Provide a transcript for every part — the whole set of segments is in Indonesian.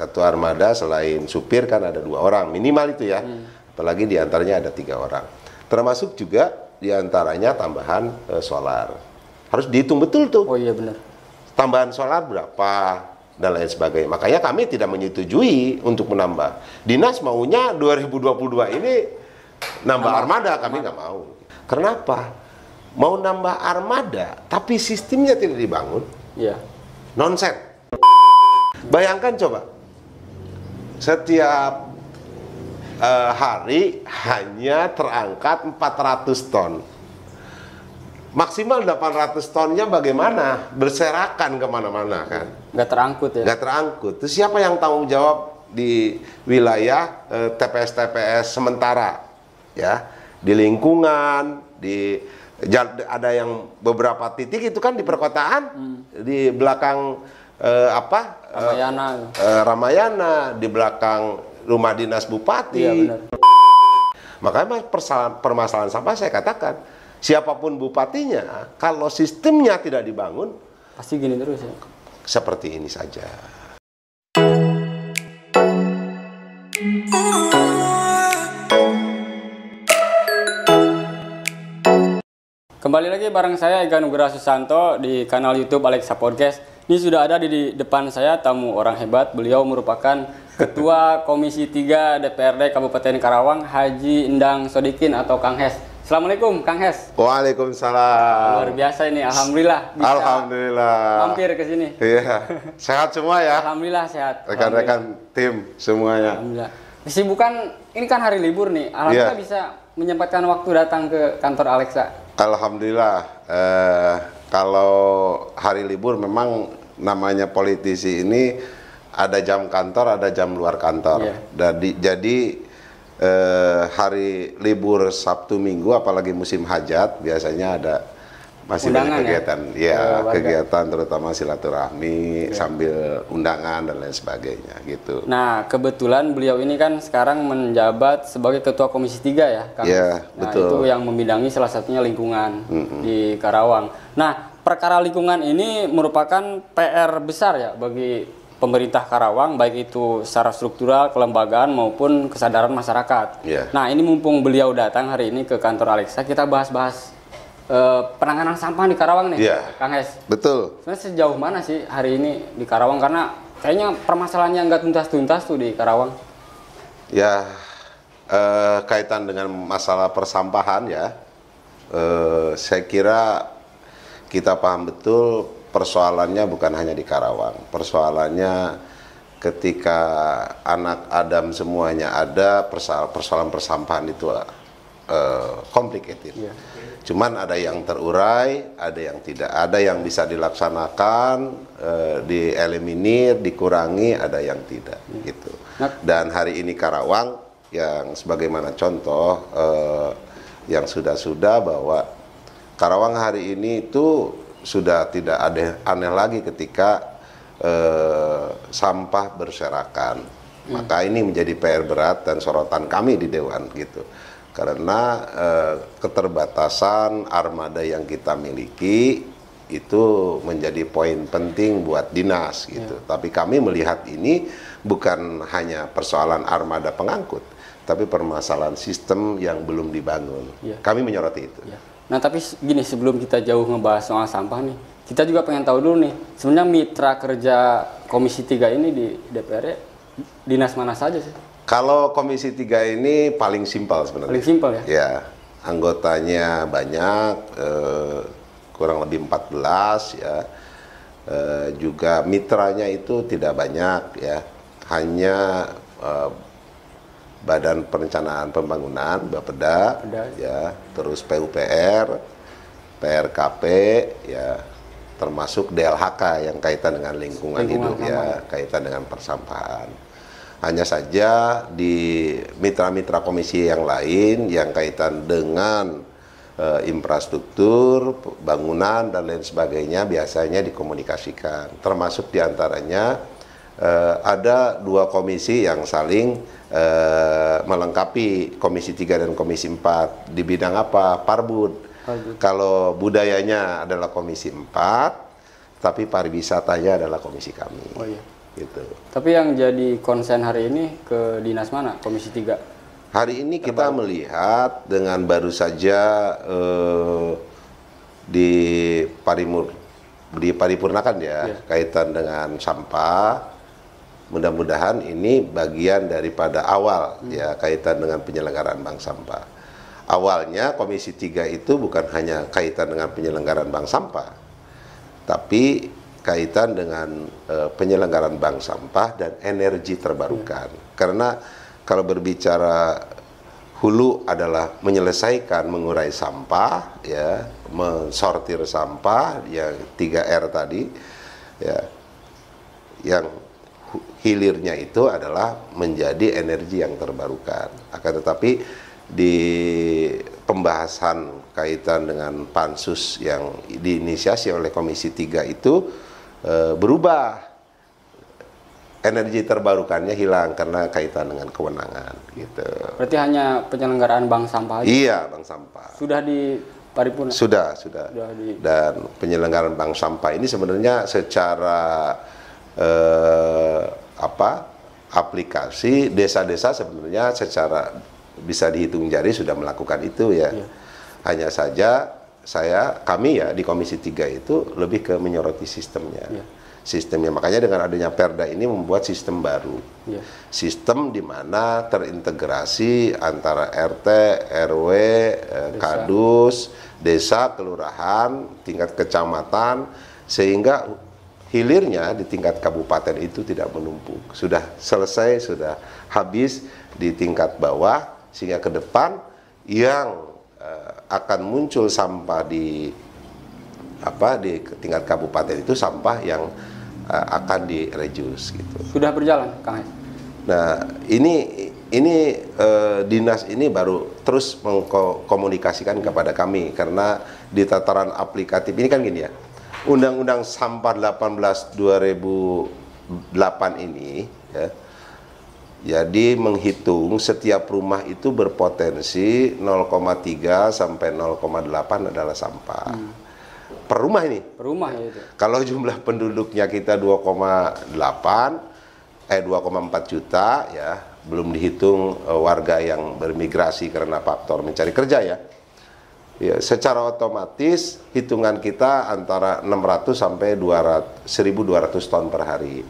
Satu armada selain supir kan ada 2 orang minimal itu ya. Apalagi diantaranya ada 3 orang. Termasuk juga diantaranya tambahan solar. Harus dihitung betul tuh. Oh iya benar. Tambahan solar berapa dan lain sebagainya. Makanya kami tidak menyetujui untuk menambah. Dinas maunya 2022 ini nambah armada, kami nggak mau. Kenapa? Mau nambah armada, tapi sistemnya tidak dibangun. Iya. Nonsen. Bayangkan coba, setiap hari hanya terangkat 400 ton. Maksimal 800 tonnya bagaimana? Berserakan kemana-mana kan? Nggak terangkut ya? Nggak terangkut. Terus siapa yang tanggung jawab di wilayah TPS-TPS sementara? Ya, di lingkungan, ada yang beberapa titik itu kan di perkotaan, di belakang Ramayana. Ramayana, di belakang rumah dinas bupati. Iya benar. Makanya permasalahan sampah saya katakan, siapapun bupatinya, kalau sistemnya tidak dibangun, Pasti gini terus ya? seperti ini saja. Kembali lagi bareng saya Ega Nugraha Susanto di kanal YouTube Alexa Podcast. Ini sudah ada di depan saya tamu orang hebat. Beliau merupakan Ketua Komisi 3 DPRD Kabupaten Karawang, Haji Endang Sodikin atau Kang Hes. Assalamualaikum Kang Hes. Waalaikumsalam. Luar biasa ini, alhamdulillah bisa Alhamdulillah. mampir ke sini. Iya, sehat semua ya. Alhamdulillah sehat. Rekan-rekan tim semuanya. Alhamdulillah. Kesibukan ini kan hari libur nih. Alhamdulillah bisa menyempatkan waktu datang ke kantor Alexa. Alhamdulillah. Kalau hari libur memang namanya politisi ini ada jam kantor, ada jam luar kantor. Iya. Jadi hari libur Sabtu Minggu, apalagi musim hajat, biasanya ada masih Undangan, banyak kegiatan, ya warga. kegiatan terutama silaturahmi sambil undangan dan lain sebagainya gitu. Nah, kebetulan beliau ini kan sekarang menjabat sebagai Ketua Komisi 3 ya, Kang. Ya, Nah, betul. itu yang membidangi salah satunya lingkungan di Karawang. Nah, perkara lingkungan ini merupakan PR besar ya bagi pemerintah Karawang, baik itu secara struktural, kelembagaan maupun kesadaran masyarakat. Ya. Nah, ini mumpung beliau datang hari ini ke kantor Alexa, kita bahas-bahas penanganan sampah di Karawang nih, Ya. Kang Hes. Betul. Sebenarnya sejauh mana sih hari ini di Karawang? Karena kayaknya permasalahannya nggak tuntas-tuntas tuh di Karawang. Ya, kaitan dengan masalah persampahan ya, saya kira kita paham betul persoalannya bukan hanya di Karawang. Persoalannya ketika anak Adam semuanya ada, persoalan persampahan itu complicated. Iya. Cuman ada yang terurai, ada yang tidak, ada yang bisa dilaksanakan, dieliminir, dikurangi, ada yang tidak, gitu. Dan hari ini Karawang yang sebagaimana contoh yang sudah-sudah bahwa Karawang hari ini itu sudah tidak ada aneh lagi ketika sampah berserakan. Maka ini menjadi PR berat dan sorotan kami di Dewan gitu. Karena keterbatasan armada yang kita miliki itu menjadi poin penting buat dinas gitu. Tapi kami melihat ini bukan hanya persoalan armada pengangkut, tapi permasalahan sistem yang belum dibangun. Kami menyoroti itu. Nah, tapi gini, sebelum kita jauh ngebahas soal sampah nih, kita juga pengen tahu dulu nih, sebenarnya mitra kerja Komisi 3 ini di DPR dinas mana saja sih? Kalau Komisi 3 ini paling simpel sebenarnya. Paling simpel ya? Ya, anggotanya banyak, kurang lebih 14 ya. Juga mitranya itu tidak banyak ya. Hanya Badan Perencanaan Pembangunan, Bapeda, ya, terus PUPR, PRKP, ya, termasuk DLHK yang kaitan dengan lingkungan hidup ya, kaitan dengan persampahan. Hanya saja di mitra-mitra komisi yang lain yang kaitan dengan infrastruktur, bangunan dan lain sebagainya biasanya dikomunikasikan. Termasuk diantaranya ada 2 komisi yang saling melengkapi Komisi 3 dan Komisi 4 di bidang apa? Parbud. Kalau budayanya adalah Komisi 4, tapi pariwisatanya adalah komisi kami. Oh iya. gitu. Tapi yang jadi konsen hari ini ke dinas mana? Komisi 3? Hari ini kita melihat dengan baru saja diparipurnakan ya, kaitan dengan sampah. Mudah-mudahan ini bagian daripada awal ya, kaitan dengan penyelenggaraan bank sampah. Awalnya Komisi 3 itu bukan hanya kaitan dengan penyelenggaraan bank sampah, tapi kaitan dengan penyelenggaraan bank sampah dan energi terbarukan. Karena kalau berbicara hulu adalah menyelesaikan mengurai sampah, ya, mensortir sampah, yang 3R tadi, ya, yang hilirnya itu adalah menjadi energi yang terbarukan. Akan tetapi di pembahasan kaitan dengan pansus yang diinisiasi oleh Komisi 3 itu berubah, energi terbarukannya hilang karena kaitan dengan kewenangan gitu. Berarti hanya penyelenggaraan bank sampah aja? Iya, bank sampah. Sudah di paripurna? Sudah. di... Dan penyelenggaraan bank sampah ini sebenarnya secara aplikasi desa-desa sebenarnya secara bisa dihitung jari sudah melakukan itu ya. Hanya saja kami ya di Komisi 3 itu lebih ke menyoroti sistemnya. Sistemnya, makanya dengan adanya Perda ini membuat sistem baru. Sistem di mana terintegrasi antara RT, RW, Kadus, desa, kelurahan, tingkat kecamatan, sehingga hilirnya di tingkat kabupaten itu tidak menumpuk. Sudah selesai, sudah habis di tingkat bawah, sehingga ke depan yang akan muncul sampah di tingkat kabupaten itu sampah yang akan direduce gitu. Sudah berjalan, Kang Ais? Nah, ini dinas ini baru terus mengkomunikasikan kepada kami, karena di tataran aplikatif ini kan gini ya. Undang-Undang Sampah 18 2008 ini ya. Jadi menghitung setiap rumah itu berpotensi 0,3 sampai 0,8 adalah sampah. Per rumah ini. Per rumah ya itu. Kalau jumlah penduduknya kita 2,4 juta ya, belum dihitung warga yang bermigrasi karena faktor mencari kerja ya. Ya, secara otomatis hitungan kita antara 600 sampai 1.200 ton per hari.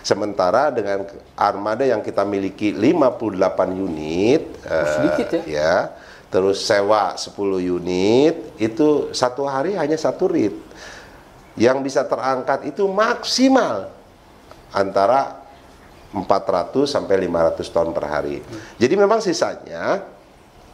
Sementara dengan armada yang kita miliki 58 unit, sedikit ya, terus sewa 10 unit, itu satu hari hanya 1 rit. Yang bisa terangkat itu maksimal antara 400 sampai 500 ton per hari. Jadi memang sisanya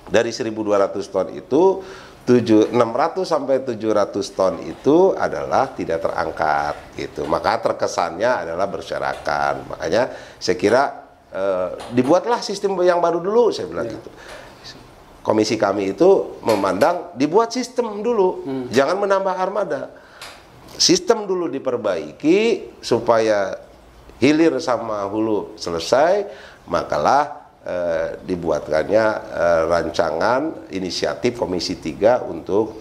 dari 1.200 ton itu 600 sampai 700 ton itu adalah tidak terangkat gitu. Maka terkesannya adalah berserakan. Makanya saya kira dibuatlah sistem yang baru dulu, saya bilang gitu. Komisi kami itu memandang dibuat sistem dulu, jangan menambah armada. Sistem dulu diperbaiki supaya hilir sama hulu selesai, makalah dibuatkannya rancangan inisiatif Komisi 3 untuk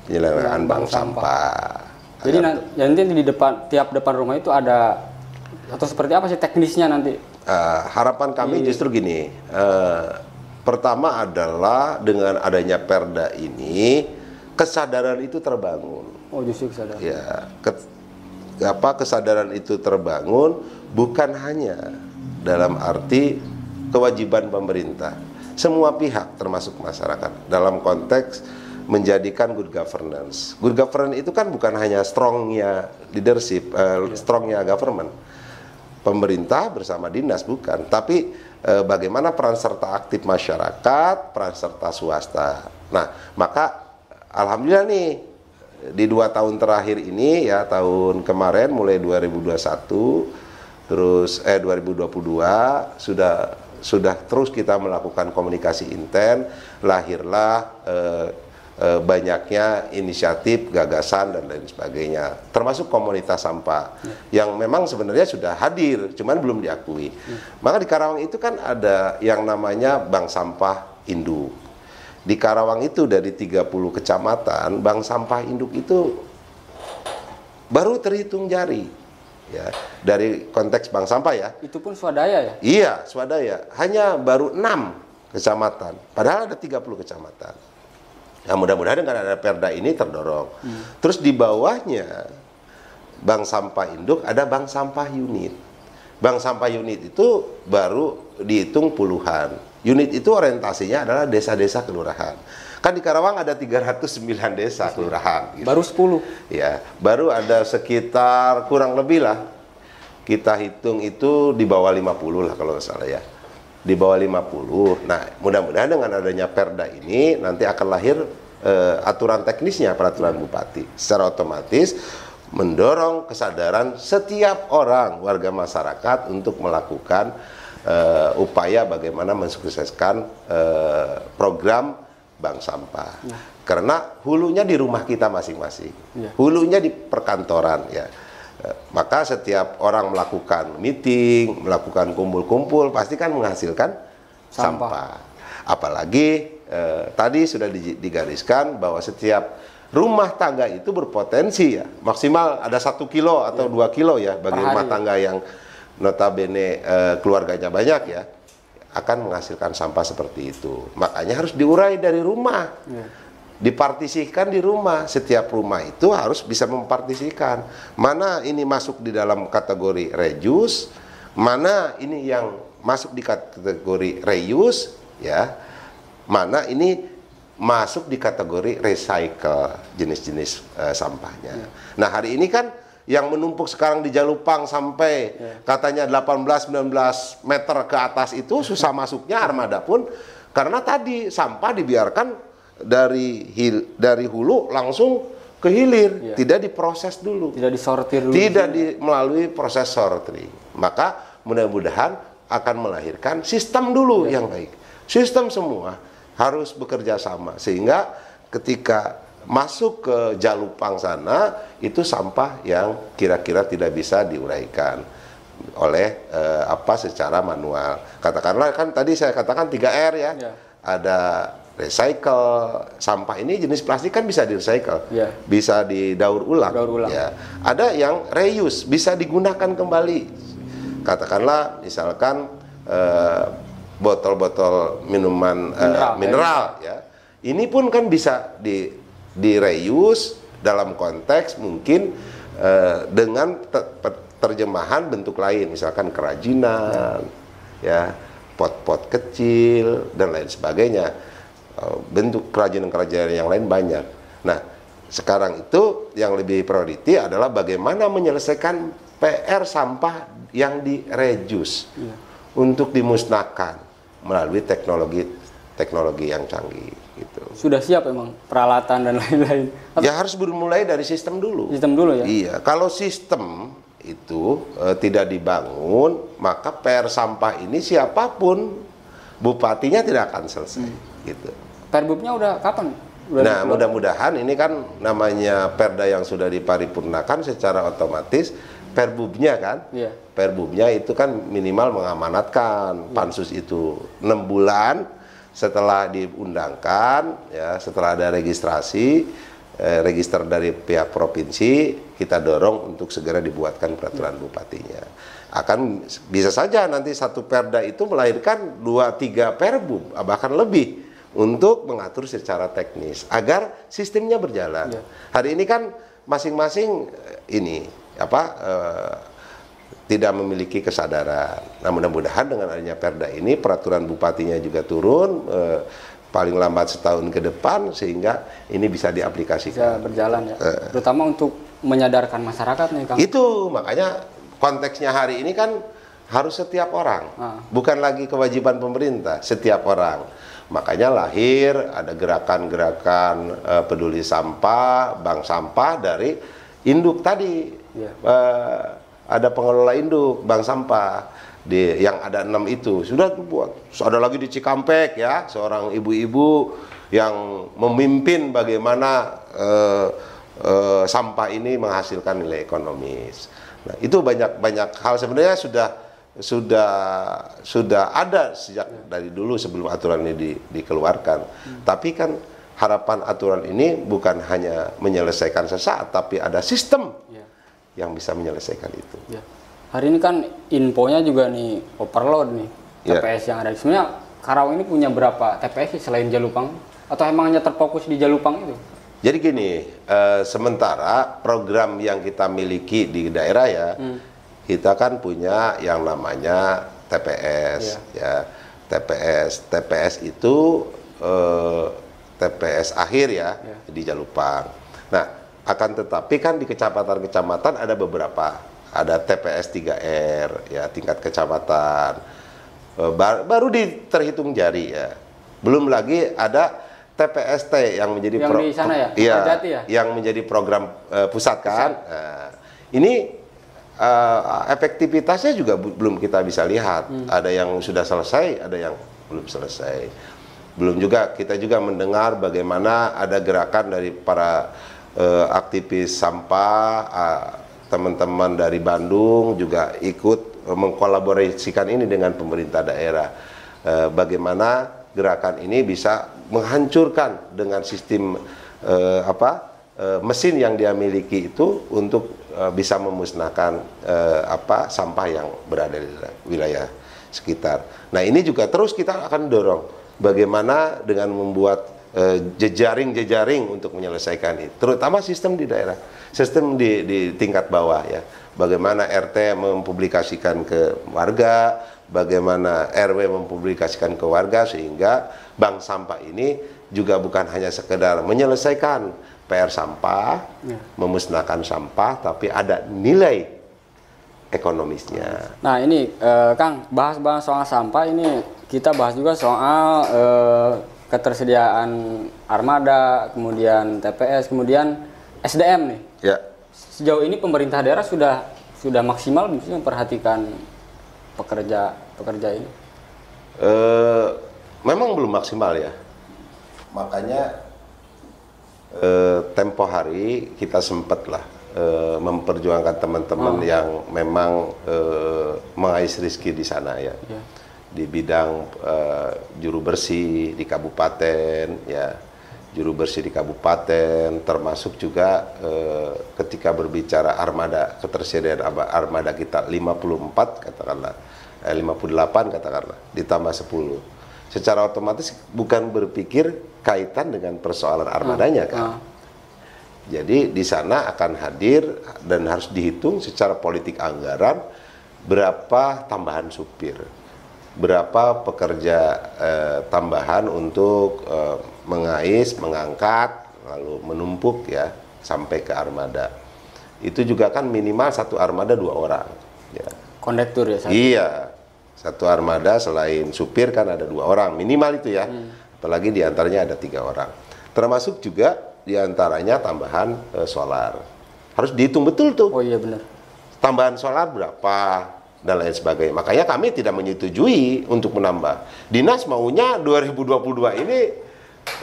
penyelenggaraan bank sampah. Jadi nanti di tiap depan rumah itu ada, atau seperti apa sih teknisnya nanti? Harapan kami justru gini, pertama adalah dengan adanya Perda ini kesadaran itu terbangun. Oh, justru kesadaran. Ya, kesadaran itu terbangun bukan hanya dalam arti kewajiban pemerintah, semua pihak termasuk masyarakat dalam konteks menjadikan good governance. Good governance itu kan bukan hanya strongnya leadership, strongnya government, pemerintah bersama dinas, bukan, tapi bagaimana peran serta aktif masyarakat, peran serta swasta. Nah, maka alhamdulillah nih di 2 tahun terakhir ini ya, tahun kemarin mulai 2021 terus 2022 sudah terus kita melakukan komunikasi intens, lahirlah banyaknya inisiatif, gagasan dan lain sebagainya, termasuk komunitas sampah yang memang sebenarnya sudah hadir, cuman belum diakui. Maka di Karawang itu kan ada yang namanya bank sampah induk. Di Karawang itu dari 30 kecamatan, bank sampah induk itu baru terhitung jari. ya dari konteks bank sampah ya. Itu pun swadaya ya? Iya, swadaya. Hanya baru 6 kecamatan, padahal ada 30 kecamatan. Nah, mudah-mudahan dengan ada perda ini terdorong. Terus di bawahnya bank sampah induk ada bank sampah unit. Bank sampah unit itu baru dihitung puluhan. Unit itu orientasinya adalah desa-desa kelurahan. Kan di Karawang ada 309 desa kelurahan. Gitu. Baru 10? Ya, baru ada sekitar kurang lebih lah. Kita hitung itu di bawah 50 lah kalau nggak salah ya. Di bawah 50. Nah, mudah-mudahan dengan adanya perda ini nanti akan lahir aturan teknisnya peraturan bupati. Secara otomatis mendorong kesadaran setiap orang warga masyarakat untuk melakukan upaya bagaimana mensukseskan program bank sampah. Karena hulunya di rumah kita masing-masing. Hulunya di perkantoran ya. Maka setiap orang melakukan meeting, melakukan kumpul-kumpul pasti kan menghasilkan sampah. Apalagi tadi sudah digariskan bahwa setiap rumah tangga itu berpotensi ya maksimal ada 1 kilo atau 2 kilo ya bagi rumah tangga yang notabene keluarganya banyak ya akan menghasilkan sampah seperti itu. Makanya harus diurai dari rumah. Dipartisikan di rumah. Setiap rumah itu harus bisa mempartisikan. Mana ini masuk di dalam kategori reuse, mana ini yang masuk di kategori reuse, ya. Mana ini masuk di kategori recycle jenis-jenis sampahnya. Nah, hari ini kan yang menumpuk sekarang di Jalupang sampai katanya 18-19 meter ke atas itu susah masuknya armada pun karena tadi sampah dibiarkan dari hulu langsung ke hilir, tidak diproses dulu, tidak disortir dulu, tidak melalui proses sorting. Maka mudah-mudahan akan melahirkan sistem dulu yang baik. Sistem semua harus bekerja sama sehingga ketika masuk ke Jalupang sana itu sampah yang kira-kira tidak bisa diuraikan oleh secara manual. Katakanlah kan tadi saya katakan 3R ya. Ada recycle, sampah ini jenis plastik kan bisa di-recycle. Bisa didaur ulang. Ya. Ada yang reuse, bisa digunakan kembali. Katakanlah misalkan botol-botol minuman mineral ya. Ini pun kan bisa di reuse dalam konteks mungkin dengan terjemahan bentuk lain, misalkan kerajinan, ya pot-pot kecil dan lain sebagainya, bentuk kerajinan-kerajinan yang lain banyak. Nah, sekarang itu yang lebih priority adalah bagaimana menyelesaikan PR sampah yang di-reuse untuk dimusnahkan melalui teknologi yang canggih. Gitu. Sudah siap emang peralatan dan lain-lain? Ya harus bermulai dari sistem dulu. Sistem dulu ya? Iya, kalau sistem itu tidak dibangun, maka PR sampah ini siapapun bupatinya tidak akan selesai. Gitu. Perbubnya udah kapan? Nah, mudah-mudahan ini kan namanya perda yang sudah diparipurnakan secara otomatis perbubnya kan? Perbubnya itu kan minimal mengamanatkan pansus itu 6 bulan. Setelah diundangkan, ya, setelah ada registrasi, register dari pihak provinsi, kita dorong untuk segera dibuatkan peraturan bupatinya. Akan bisa saja nanti satu perda itu melahirkan 2-3 perbub, bahkan lebih, untuk mengatur secara teknis agar sistemnya berjalan. Hari ini kan masing-masing tidak memiliki kesadaran. Nah, mudah-mudahan dengan adanya perda ini peraturan bupatinya juga turun paling lambat setahun ke depan sehingga ini bisa diaplikasikan. Bisa berjalan ya. Terutama untuk menyadarkan masyarakat nih, Kang. Itu makanya konteksnya hari ini kan harus setiap orang. Bukan lagi kewajiban pemerintah, setiap orang. Makanya lahir ada gerakan-gerakan peduli sampah, bank sampah dari induk tadi. Ada pengelola induk bank sampah yang ada 6 itu sudah dibuat. Ada lagi di Cikampek ya, seorang ibu-ibu yang memimpin bagaimana sampah ini menghasilkan nilai ekonomis. Nah, itu banyak hal sebenarnya sudah ada sejak dari dulu sebelum aturan ini dikeluarkan. Tapi kan harapan aturan ini bukan hanya menyelesaikan sesaat, tapi ada sistem yang bisa menyelesaikan itu. Ya. Hari ini kan infonya juga nih overload nih TPS yang ada. Sebenarnya Karawang ini punya berapa TPS sih selain Jalupang? Atau emang hanya terfokus di Jalupang itu? Jadi gini, sementara program yang kita miliki di daerah ya, kita kan punya yang namanya TPS, ya TPS itu TPS akhir ya, di Jalupang. Nah, akan tetapi kan di kecamatan-kecamatan ada beberapa, ada TPS 3R ya, tingkat kecamatan, baru terhitung jari ya. Belum lagi ada TPST yang menjadi di sana ya? Yang menjadi program pusat kan. Nah, ini efektivitasnya juga belum kita bisa lihat. Ada yang sudah selesai, ada yang belum selesai. Belum juga kita juga mendengar bagaimana ada gerakan dari para aktivis sampah, teman-teman dari Bandung juga ikut mengkolaborasikan ini dengan pemerintah daerah. Bagaimana gerakan ini bisa menghancurkan dengan sistem mesin yang dia miliki itu untuk bisa memusnahkan sampah yang berada di wilayah sekitar. Nah, ini juga terus kita akan dorong bagaimana dengan membuat jejaring-jejaring untuk menyelesaikan itu, terutama sistem di daerah, sistem di tingkat bawah ya. Bagaimana RT mempublikasikan ke warga, bagaimana RW mempublikasikan ke warga, sehingga bank sampah ini juga bukan hanya sekedar menyelesaikan PR sampah, memusnahkan sampah, tapi ada nilai ekonomisnya. Nah ini Kang, bahas-bahas soal sampah ini kita bahas juga soal ketersediaan armada, kemudian TPS, kemudian SDM nih. Ya. Sejauh ini pemerintah daerah sudah maksimal misalnya memperhatikan pekerja ini? Memang belum maksimal ya. Makanya tempo hari kita sempatlah memperjuangkan teman-teman yang memang mengais rezeki di sana ya. Di bidang juru bersih di kabupaten ya. Juru bersih di kabupaten, termasuk juga ketika berbicara armada, ketersediaan armada kita 54 katakanlah, 58 katakanlah, ditambah 10. Secara otomatis bukan berpikir kaitan dengan persoalan armadanya kan. Jadi di sana akan hadir dan harus dihitung secara politik anggaran berapa tambahan supir, berapa pekerja tambahan untuk mengais, mengangkat, lalu menumpuk ya sampai ke armada. Itu juga kan minimal satu armada 2 orang. Ya. Kondektur ya? Iya, satu armada selain supir kan ada 2 orang minimal itu ya. Apalagi diantaranya ada 3 orang. Termasuk juga diantaranya tambahan solar. Harus dihitung betul tuh. Oh iya benar. Tambahan solar berapa? Dan lain sebagainya. Makanya kami tidak menyetujui untuk menambah. Dinas maunya 2022 ini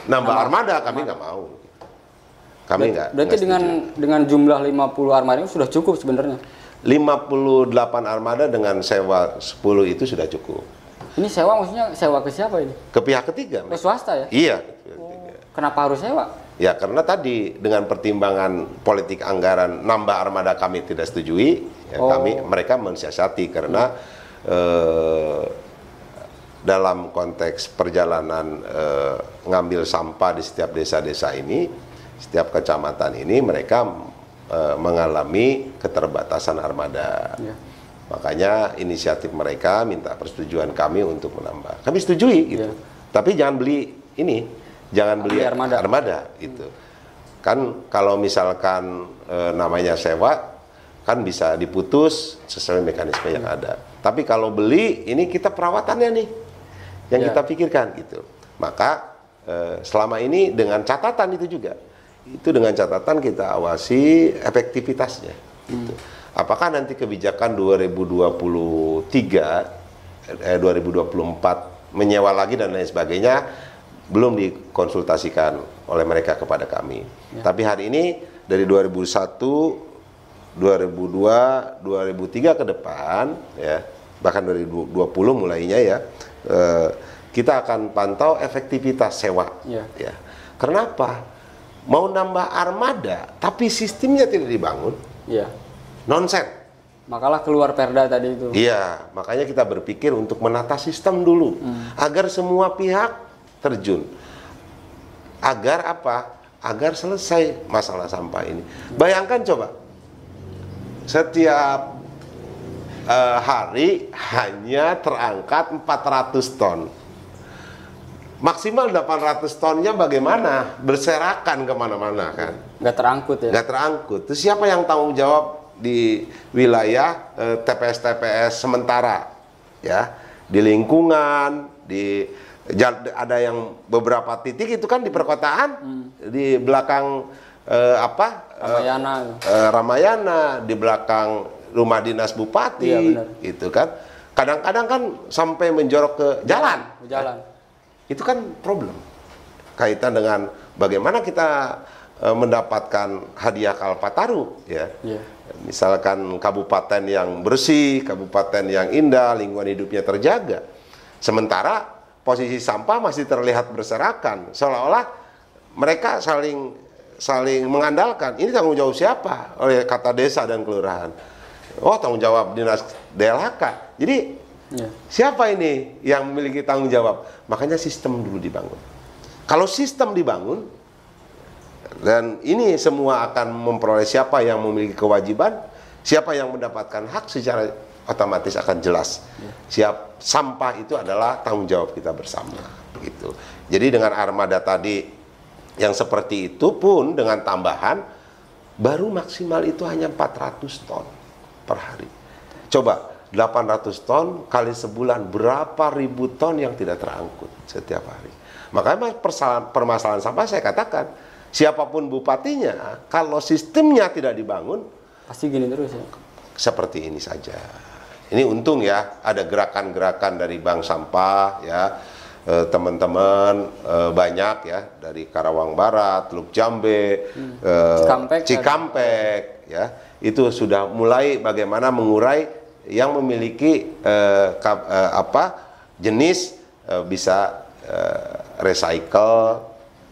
nambah armada, kami nggak mau. Kami nggak. Berarti dengan jumlah 50 armada itu sudah cukup sebenarnya? 58 armada dengan sewa 10 itu sudah cukup. Ini sewa maksudnya sewa ke siapa ini? Ke pihak ketiga. Ke swasta ya? Iya. Kenapa harus sewa? Ya karena tadi dengan pertimbangan politik anggaran nambah armada kami tidak setujui. Ya, mereka mensiasati karena dalam konteks perjalanan ngambil sampah di setiap desa-desa ini, setiap kecamatan ini mereka mengalami keterbatasan armada. Ya. Makanya inisiatif mereka minta persetujuan kami untuk menambah. Kami setujui gitu. Ya. Tapi jangan beli ini, jangan beli armada itu. Kan kalau misalkan namanya sewa kan bisa diputus sesuai mekanisme yang ada. Tapi kalau beli ini kita perawatannya nih yang kita pikirkan gitu. Maka selama ini dengan catatan itu juga. Itu dengan catatan kita awasi efektivitasnya gitu. Apakah nanti kebijakan 2023 2024 menyewa lagi dan lain sebagainya belum dikonsultasikan oleh mereka kepada kami. Tapi hari ini dari 2001 2002, 2003 ke depan ya, bahkan dari 2020 mulainya ya, kita akan pantau efektivitas sewa. Ya. Kenapa? Mau nambah armada, tapi sistemnya tidak dibangun. Nonsen. Makalah keluar perda tadi itu. Iya, makanya kita berpikir untuk menata sistem dulu agar semua pihak terjun. Agar apa? Agar selesai masalah sampah ini. Bayangkan coba, setiap hari hanya terangkat 400 ton. Maksimal 800 tonnya bagaimana? Berserakan kemana-mana kan? Nggak terangkut ya? Nggak terangkut. Terus siapa yang tanggung jawab di wilayah TPS-TPS sementara? Ya, di lingkungan, ada yang beberapa titik itu kan di perkotaan, di belakang Ramayana. Ramayana, di belakang rumah dinas bupati, iya, itu kan. Kadang-kadang kan sampai menjorok ke jalan. Itu kan problem. Kaitan dengan bagaimana kita mendapatkan hadiah Kalpataru, ya. Misalkan kabupaten yang bersih, kabupaten yang indah, lingkungan hidupnya terjaga. Sementara posisi sampah masih terlihat berserakan, seolah-olah mereka saling mengandalkan. Ini tanggung jawab siapa? Oleh kata desa dan kelurahan. Oh, tanggung jawab dinas DLHK. Jadi siapa ini yang memiliki tanggung jawab? Makanya sistem dulu dibangun. Kalau sistem dibangun, dan ini semua akan memperoleh siapa yang memiliki kewajiban, siapa yang mendapatkan hak, secara otomatis akan jelas. Sampah itu adalah tanggung jawab kita bersama. Begitu. Jadi dengan armada tadi yang seperti itu pun dengan tambahan, baru maksimal itu hanya 400 ton per hari. Coba 800 ton kali sebulan, berapa ribu ton yang tidak terangkut setiap hari. Makanya permasalahan sampah saya katakan, siapapun bupatinya, kalau sistemnya tidak dibangun, pasti gini terus ya. Seperti ini saja. Ini untung ya, ada gerakan-gerakan dari Bank Sampah ya, teman-teman banyak ya, dari Karawang Barat, Teluk Jambe, Cikampek ya, itu sudah mulai bagaimana mengurai yang memiliki jenis bisa recycle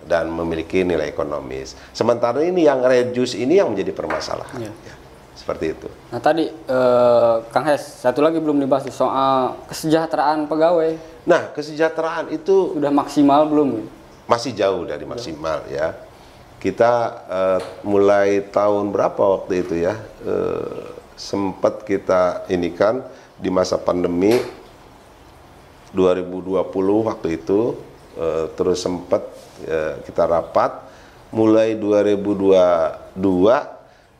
dan memiliki nilai ekonomis. Sementara ini yang reduce ini yang menjadi permasalahan. Ya, seperti itu. Nah tadi Kang Hes, satu lagi belum dibahas soal kesejahteraan pegawai. Nah, kesejahteraan itu sudah maksimal belum? Masih jauh dari maksimal ya. Kita mulai tahun berapa waktu itu ya? Sempat kita ini kan di masa pandemi 2020 waktu itu, terus sempat kita rapat, mulai 2022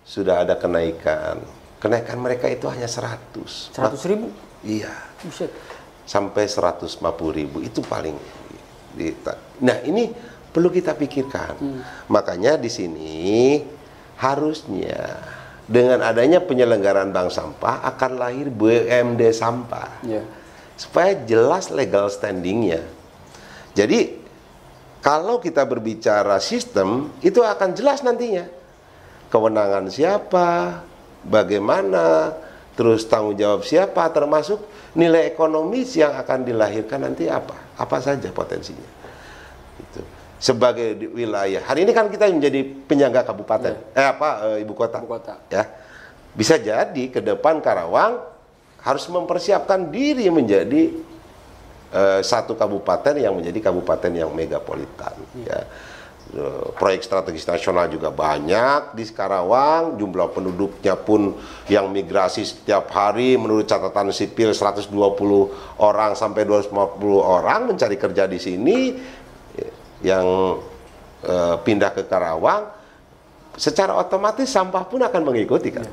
sudah ada kenaikan. Kenaikan mereka itu hanya 100 ribu? Iya. Buset. Sampai 150 ribu, itu paling. Nah ini perlu kita pikirkan. Makanya di sini harusnya dengan adanya penyelenggaraan bank sampah akan lahir BUMD sampah, supaya jelas legal standingnya. Jadi kalau kita berbicara sistem, itu akan jelas nantinya kewenangan siapa, bagaimana, terus tanggung jawab siapa, termasuk nilai ekonomis yang akan dilahirkan nanti apa saja potensinya. Itu. Sebagai wilayah, hari ini kan kita menjadi penyangga kabupaten, ibu kota. Ya, bisa jadi ke depan Karawang harus mempersiapkan diri menjadi satu kabupaten yang menjadi kabupaten yang megapolitan. Ya. Proyek strategis nasional juga banyak di Karawang, jumlah penduduknya pun yang migrasi setiap hari menurut catatan sipil 120 orang sampai 250 orang mencari kerja di sini, yang pindah ke Karawang, secara otomatis sampah pun akan mengikuti kan.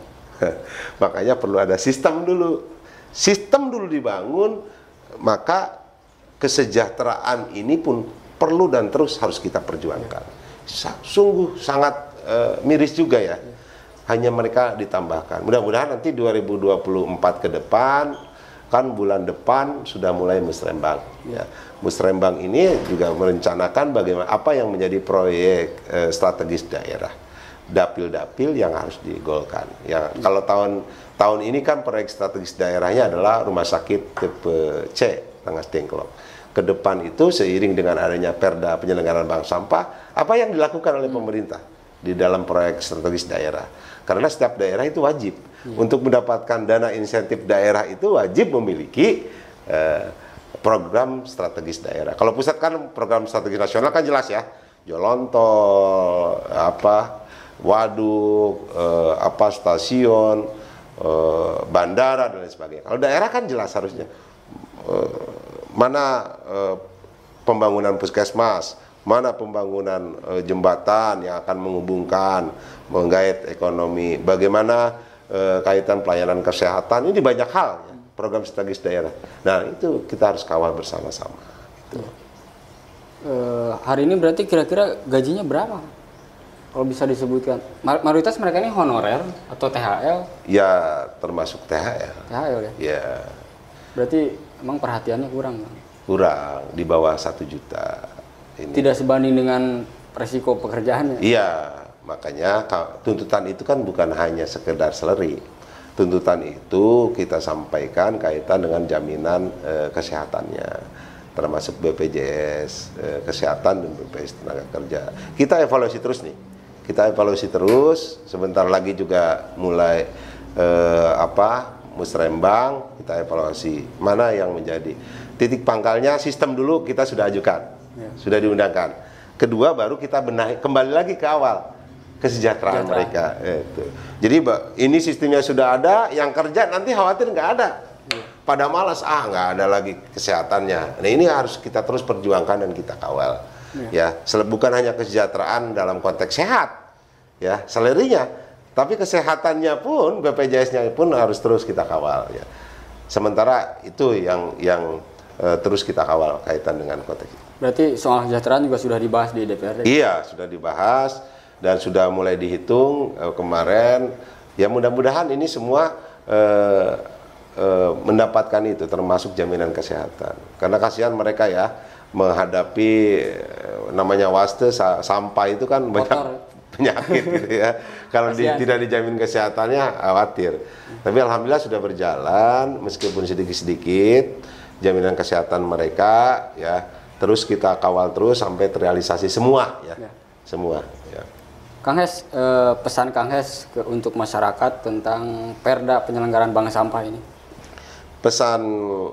Makanya perlu ada sistem dulu. Sistem dulu dibangun, maka kesejahteraan ini pun perlu dan terus harus kita perjuangkan. Sungguh sangat miris juga ya. Hanya mereka ditambahkan. Mudah-mudahan nanti 2024 ke depan, kan bulan depan sudah mulai musrembang. Ya. Musrembang ini juga merencanakan bagaimana apa yang menjadi proyek strategis daerah, dapil-dapil yang harus digolkan. Ya, kalau tahun ini kan proyek strategis daerahnya adalah rumah sakit tipe C Rengas Dengklok. Ke depan itu seiring dengan adanya Perda penyelenggaraan bank sampah, apa yang dilakukan oleh pemerintah di dalam proyek strategis daerah? Karena setiap daerah itu wajib untuk mendapatkan dana insentif daerah itu wajib memiliki program strategis daerah. Kalau pusat kan program strategis nasional kan jelas ya, jalan tol, waduk, stasiun, bandara dan lain sebagainya. Kalau daerah kan jelas harusnya mana pembangunan puskesmas, mana pembangunan jembatan yang akan menghubungkan, menggait ekonomi, bagaimana kaitan pelayanan kesehatan, ini banyak hal ya, program strategis daerah. Nah itu kita harus kawal bersama-sama. Gitu. Hari ini berarti kira-kira gajinya berapa? Kalau bisa disebutkan, mayoritas mereka ini honorer atau THL? Ya termasuk THL. THL ya? Ya. Berarti emang perhatiannya kurang, Bang? Kurang, di bawah 1 juta. Ini. Tidak sebanding dengan resiko pekerjaannya? Iya, makanya tuntutan itu kan bukan hanya sekedar salary. Tuntutan itu kita sampaikan kaitan dengan jaminan kesehatannya, termasuk BPJS kesehatan dan BPJS tenaga kerja. Kita evaluasi terus nih. Kita evaluasi terus, sebentar lagi juga mulai musrembang, kita evaluasi mana yang menjadi titik pangkalnya. Sistem dulu kita sudah ajukan, sudah diundangkan. Kedua baru kita benahi kembali lagi ke awal, kesejahteraan mereka. Jadi ini sistemnya sudah ada, yang kerja nanti khawatir nggak ada, pada malas nggak ada lagi kesehatannya. Nah ini harus kita terus perjuangkan dan kita kawal. Ya, bukan hanya kesejahteraan dalam konteks sehat, ya, salary-nya. Tapi kesehatannya pun, BPJS-nya pun harus terus kita kawal. Ya. Sementara itu yang terus kita kawal kaitan dengan konteks itu. Berarti soal kesejahteraan juga sudah dibahas di DPRD? Iya, sudah dibahas dan sudah mulai dihitung kemarin. Ya mudah-mudahan ini semua mendapatkan itu, termasuk jaminan kesehatan. Karena kasihan mereka ya menghadapi namanya waste, sampah itu kan banyak penyakit gitu ya. Kalau tidak dijamin kesehatannya khawatir. Tapi alhamdulillah sudah berjalan meskipun sedikit-sedikit jaminan kesehatan mereka ya. Terus kita kawal terus sampai terrealisasi semua ya. Semua ya. Kang Hes, pesan Kang Hes untuk masyarakat tentang Perda penyelenggaraan bank sampah ini. Pesan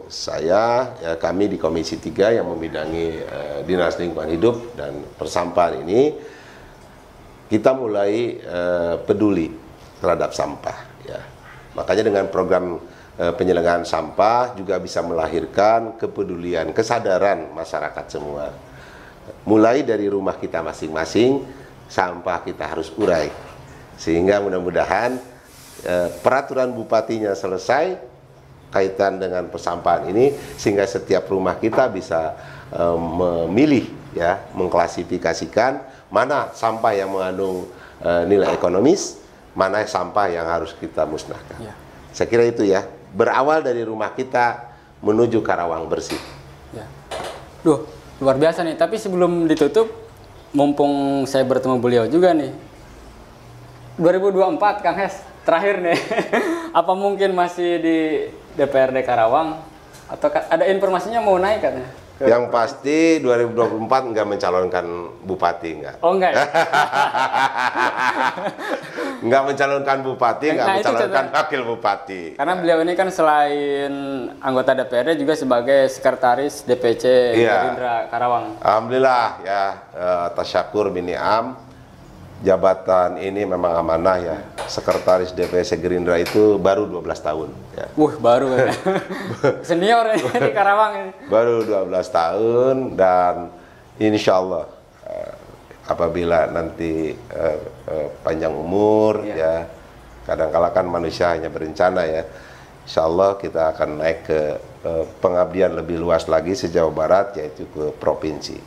saya ya, kami di Komisi 3 yang membidangi Dinas Lingkungan Hidup dan Persampahan ini, kita mulai peduli terhadap sampah ya. Makanya dengan program penyelenggaraan sampah juga bisa melahirkan kepedulian, kesadaran masyarakat semua. Mulai dari rumah kita masing-masing, sampah kita harus urai. Sehingga mudah-mudahan peraturan bupatinya selesai kaitan dengan persampahan ini, sehingga setiap rumah kita bisa memilih ya, mengklasifikasikan mana sampah yang mengandung nilai ekonomis, mana sampah yang harus kita musnahkan. Ya. Saya kira itu ya, berawal dari rumah kita menuju Karawang bersih. Ya. Duh, luar biasa nih. Tapi sebelum ditutup, mumpung saya bertemu beliau juga nih, 2024 Kang Hes, terakhir nih, apa mungkin masih di DPRD Karawang? Atau ada informasinya mau naik katanya? Yang pasti 2024 nggak mencalonkan bupati, nggak. Oh enggak ya? Nggak mencalonkan bupati, nggak mencalonkan wakil bupati. Ya. Karena beliau ini kan selain anggota DPRD juga sebagai sekretaris DPC Gerindra Karawang. Alhamdulillah ya, tasyakur bini'am, jabatan ini memang amanah ya. Sekretaris DPC Gerindra itu baru 12 tahun. Ya. Baru kan? Senior di Karawang ini. Baru 12 tahun dan insya Allah apabila nanti panjang umur ya, kadang-kala kan manusia hanya berencana ya, insya Allah kita akan naik ke pengabdian lebih luas lagi se-Jawa Barat, yaitu ke provinsi,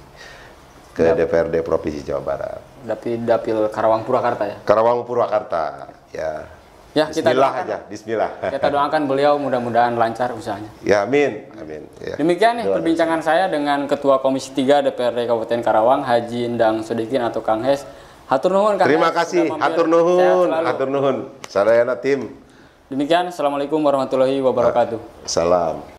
ke DPRD Provinsi Jawa Barat. Dapil Karawang Purwakarta ya? Karawang Purwakarta ya. Ya, Bismillah aja, Bismillah. Kita doakan beliau mudah-mudahan lancar usahanya. Ya, amin, amin. Ya. Demikian nih perbincangan saya dengan Ketua Komisi 3 DPRD Kabupaten Karawang, Haji Endang Sodikin atau Kang Hes. Hatur nuhun Kang Hes. Terima kasih, hatur nuhun. Sarayana tim. Demikian, Assalamualaikum warahmatullahi wabarakatuh. Salam.